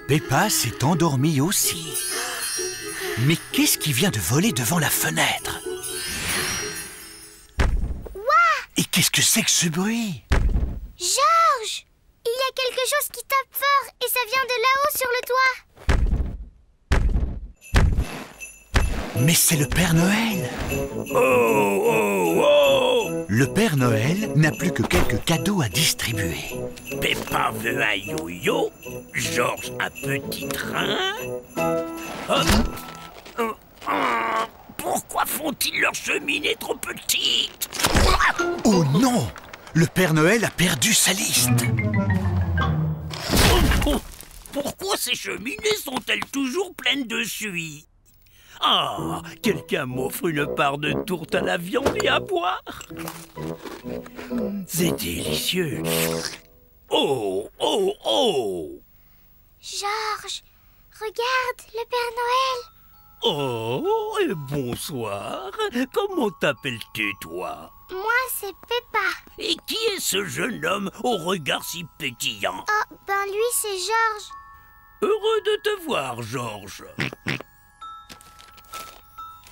Peppa s'est endormie aussi. Mais qu'est-ce qui vient de voler devant la fenêtre? Et qu'est-ce que c'est que ce bruit? Georges! Il y a quelque chose qui tape fort et ça vient de là-haut sur le toit. Mais c'est le Père Noël! Oh, oh, oh! Le Père Noël n'a plus que quelques cadeaux à distribuer. Peppa veut un yo-yo, Georges un petit train. Pourquoi font-ils leur cheminée trop petite? Oh non! Le Père Noël a perdu sa liste. Pourquoi ces cheminées sont-elles toujours pleines de suie? Ah, quelqu'un m'offre une part de tourte à la viande et à boire. C'est délicieux. Oh, oh, oh! Georges, regarde, le Père Noël. Oh, et bonsoir. Comment t'appelles-tu, toi? Moi, c'est Peppa. Et qui est ce jeune homme au regard si pétillant? Oh, ben lui, c'est Georges. Heureux de te voir, Georges.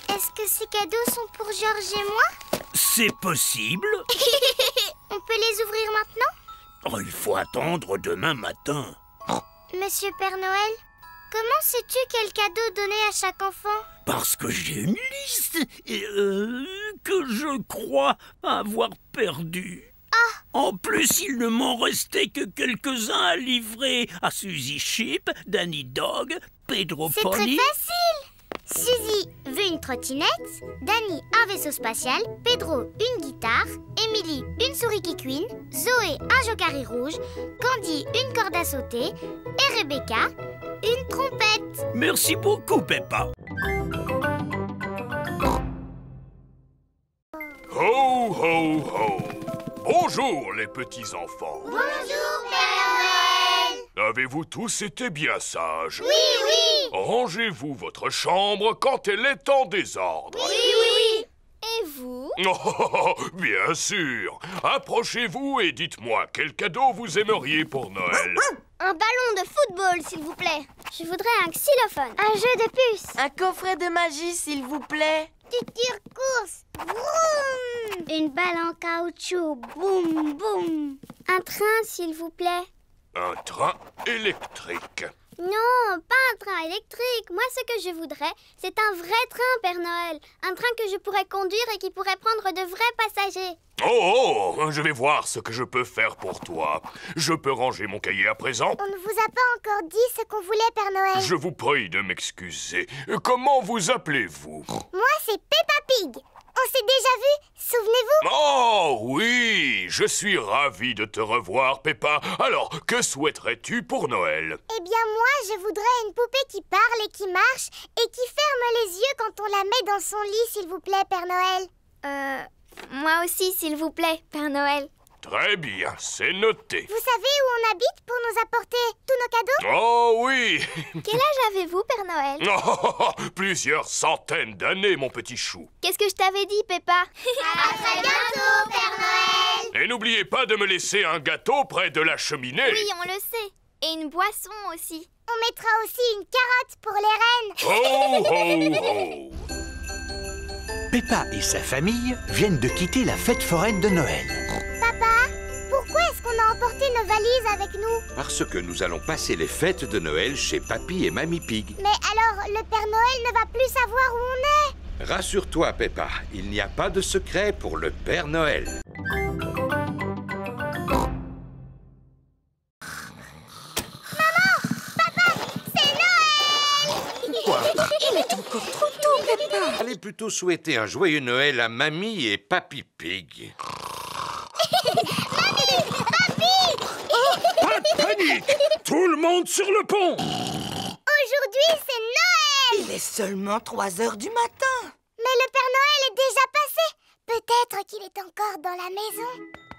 Est-ce que ces cadeaux sont pour Georges et moi? C'est possible. On peut les ouvrir maintenant? Oh, il faut attendre demain matin. Monsieur Père Noël, comment sais-tu quel cadeau donner à chaque enfant? Parce que j'ai une liste que je crois avoir perdue. Ah! En plus, il ne m'en restait que quelques-uns à livrer à Suzy Chip, Danny Dog, Pedro C'est très Pony. facile! Suzy veut une trottinette, Danny un vaisseau spatial, Pedro une guitare, Emily une souris qui couine, Zoé un jokari rouge, Candy une corde à sauter et Rebecca une trompette. Merci beaucoup, Peppa. Ho, ho, ho! Bonjour, les petits-enfants. Bonjour Père Noël! Avez-vous tous été bien sages? Oui, oui! Rangez-vous votre chambre quand elle est en désordre. Oui! Et vous? Oh, bien sûr. Approchez-vous et dites-moi quel cadeau vous aimeriez pour Noël. Un ballon de football, s'il vous plaît. Je voudrais un xylophone. Un jeu de puces. Un coffret de magie, s'il vous plaît. Du tire-course. Vroom! Une balle en caoutchouc. Boum, boum. Un train, s'il vous plaît. Un train électrique. Non, pas un train électrique. Moi, ce que je voudrais, c'est un vrai train, Père Noël. Un train que je pourrais conduire et qui pourrait prendre de vrais passagers. Oh, je vais voir ce que je peux faire pour toi. Je peux ranger mon cahier à présent? On ne vous a pas encore dit ce qu'on voulait, Père Noël. Je vous prie de m'excuser. Comment vous appelez-vous? Moi, c'est Peppa Pig. On s'est déjà vus, souvenez-vous? Oh oui, je suis ravi de te revoir, Peppa. Alors, que souhaiterais-tu pour Noël? Eh bien, moi, je voudrais une poupée qui parle et qui marche et qui ferme les yeux quand on la met dans son lit, s'il vous plaît, Père Noël. Moi aussi, s'il vous plaît, Père Noël. Très bien, c'est noté. Vous savez où on habite pour nous apporter tous nos cadeaux? Oh oui. Quel âge avez-vous, Père Noël? Oh, plusieurs centaines d'années, mon petit chou. Qu'est-ce que je t'avais dit, Peppa? À très bientôt, Père Noël. Et n'oubliez pas de me laisser un gâteau près de la cheminée. Oui, on le sait. Et une boisson aussi. On mettra aussi une carotte pour les reines. Ho, ho, ho. Peppa et sa famille viennent de quitter la fête foraine de Noël. Papa, pourquoi est-ce qu'on a emporté nos valises avec nous? Parce que nous allons passer les fêtes de Noël chez Papy et Mamie Pig. Mais alors, le Père Noël ne va plus savoir où on est. Rassure-toi, Peppa, il n'y a pas de secret pour le Père Noël. Il est encore trop tôt, Peppa. Allez plutôt souhaiter un joyeux Noël à Mamie et Papy Pig. Pas de panique! Tout le monde sur le pont! Aujourd'hui, c'est Noël. Il est seulement 3 heures du matin. Mais le Père Noël est déjà passé. Peut-être qu'il est encore dans la maison.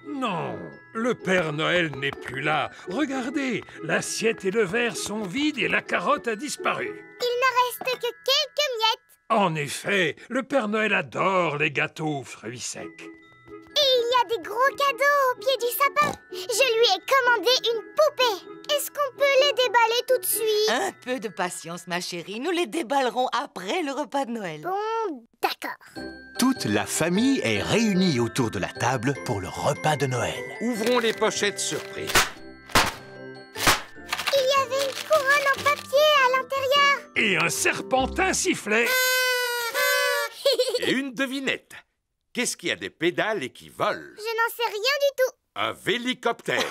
Non, le Père Noël n'est plus là. Regardez, l'assiette et le verre sont vides et la carotte a disparu. Il ne reste que quelques miettes. En effet, le Père Noël adore les gâteaux aux fruits secs. Et il y a des gros cadeaux au pied du sapin. Je lui ai commandé une poupée. Est-ce qu'on peut les déballer tout de suite? peu de patience, ma chérie. Nous les déballerons après le repas de Noël. Bon, d'accord. Toute la famille est réunie autour de la table pour le repas de Noël. Ouvrons les pochettes surprises. Il y avait une couronne en papier à l'intérieur. Et un serpentin sifflait. Et une devinette. Qu'est-ce qui a des pédales et qui vole? Je n'en sais rien du tout. Un vélicoptère.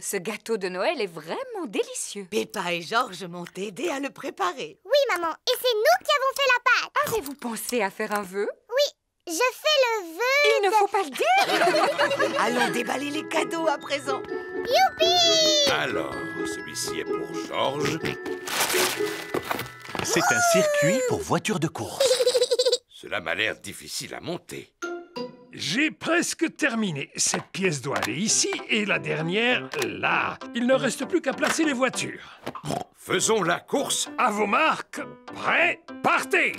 Ce gâteau de Noël est vraiment délicieux. Peppa et Georges m'ont aidé à le préparer. Oui, maman, et c'est nous qui avons fait la pâte. Avez-vous pensé à faire un vœu? Oui, je fais le vœu. Il ne faut pas le dire. Allons déballer les cadeaux à présent. Youpi! Alors, celui-ci est pour Georges. C'est un circuit pour voitures de course. Cela m'a l'air difficile à monter. J'ai presque terminé. Cette pièce doit aller ici et la dernière là. Il ne reste plus qu'à placer les voitures. Faisons la course. À vos marques, prêts, partez!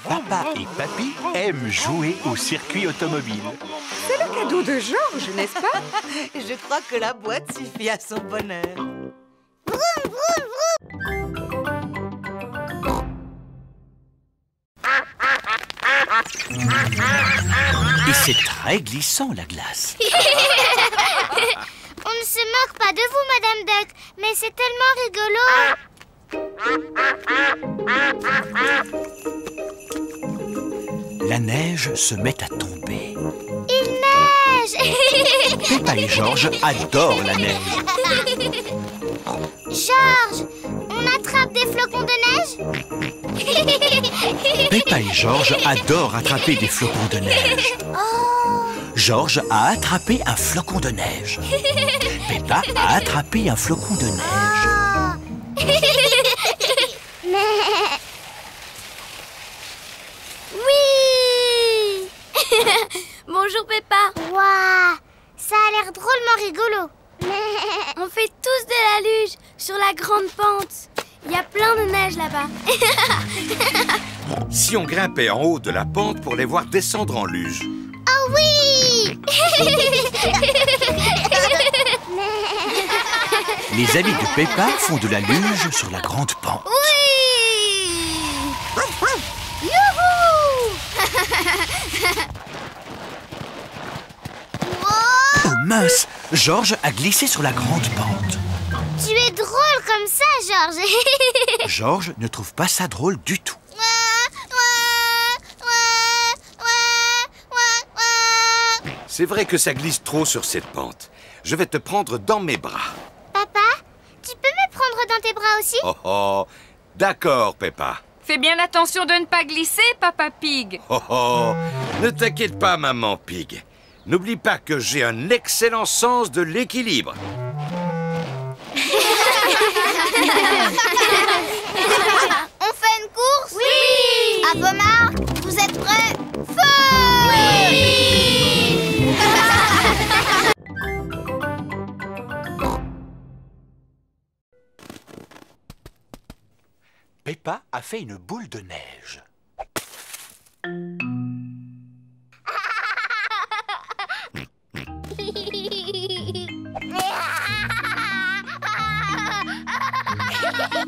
Papa et Papy aiment jouer au circuit automobile. C'est le cadeau de Georges, n'est-ce pas? Je crois que la boîte suffit à son bonheur. Vroom, vroom, vroom. Et c'est très glissant, la glace. On ne se moque pas de vous, Madame Duck, mais c'est tellement rigolo. La neige se met à tomber. Il neige. Peppa et Georges adorent la neige. Georges, on attrape des flocons de neige? Peppa et Georges adorent attraper des flocons de neige. Georges a attrapé un flocon de neige. Peppa a attrapé un flocon de neige. Oui. Bonjour Peppa. Waouh, ça a l'air drôlement rigolo. On fait tous de la luge sur la grande pente. Il y a plein de neige là-bas. Si on grimpait en haut de la pente pour les voir descendre en luge. Oh oui. Les amis de Peppa font de la luge sur la grande pente. Oui. Youhou. Oh mince, Georges a glissé sur la grande pente. Tu es drôle comme ça, Georges. Georges ne trouve pas ça drôle du tout. C'est vrai que ça glisse trop sur cette pente. Je vais te prendre dans mes bras. Papa, tu peux me prendre dans tes bras aussi? Oh oh, d'accord, Peppa. Fais bien attention de ne pas glisser, Papa Pig. Oh oh, ne t'inquiète pas, Maman Pig. N'oublie pas que j'ai un excellent sens de l'équilibre. On fait une course? Oui. À vos marques, vous êtes prêts? Feu! Oui. Peppa a fait une boule de neige.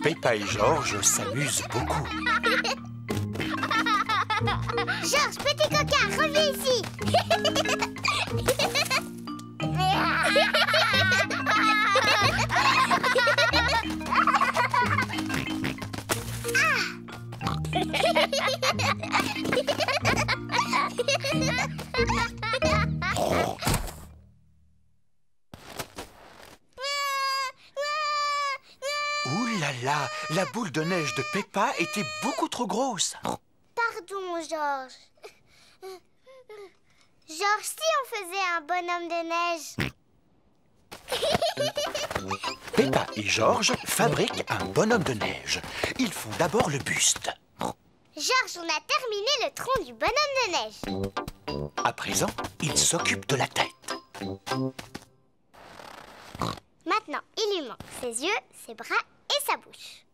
Peppa et Georges s'amusent beaucoup. Georges, petit coquin, reviens ici. Ouh là là, la boule de neige de Peppa était beaucoup trop grosse. Pardon, Georges. Georges, si on faisait un bonhomme de neige. Peppa et Georges fabriquent un bonhomme de neige. Ils font d'abord le buste. Georges, on a terminé le tronc du bonhomme de neige. À présent, ils s'occupent de la tête. Maintenant, il lui manque ses yeux, ses bras et sa bouche.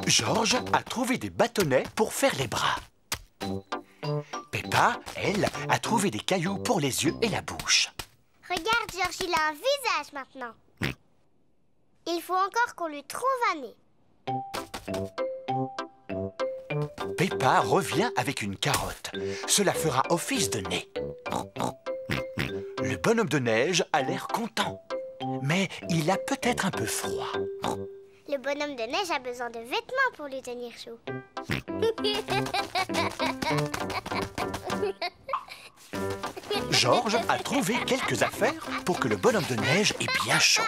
Georges a trouvé des bâtonnets pour faire les bras. Peppa, elle, a trouvé des cailloux pour les yeux et la bouche. Regarde, Georges, il a un visage maintenant. Il faut encore qu'on lui trouve un nez. Peppa revient avec une carotte. Cela fera office de nez. Le bonhomme de neige a l'air content. Mais il a peut-être un peu froid. Le bonhomme de neige a besoin de vêtements pour lui tenir chaud. Georges a trouvé quelques affaires pour que le bonhomme de neige ait bien chaud.